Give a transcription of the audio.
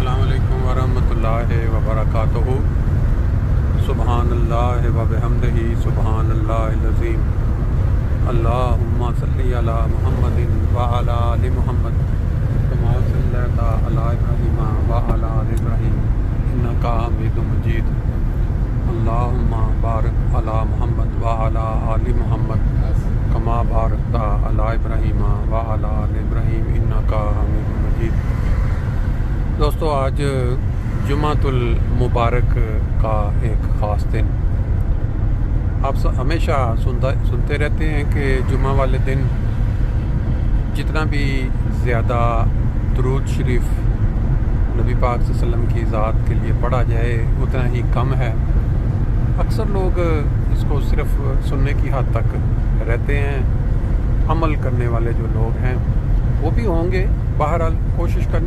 अस्सलाम वालेकुम वरहमतुल्लाहि वबरकातुहू। सुबहान अल्लाह व बिहम्दिही सुबहान अल्लाहिल अज़ीम। अल्लाहुम्मा सल्ली अला मुहम्मदिन व अला आलि मुहम्मद कमा सल्लैता अला इब्राहीम व अला आलि इब्राहीम इन्नका हमीदुम मजीद। अल्लाहुम्मा बारिक अला मुहम्मद व अला आलि मुहम्मद कमा बारकता अला इब्राहीम व अला आलि इब्राहीम इन्नका हमीदुम मजीद। दोस्तों, आज जुमातुल मुबारक का एक ख़ास दिन। आप हमेशा सुनते रहते हैं कि जुमा वाले दिन जितना भी ज़्यादा दुरूद शरीफ नबी पाक सल्लल्लाहु अलैहि वसल्लम की ज़ात के लिए पढ़ा जाए उतना ही कम है। अक्सर लोग इसको सिर्फ़ सुनने की हद तक रहते हैं। अमल करने वाले जो लोग हैं वो भी होंगे। बहरहाल कोशिश करनी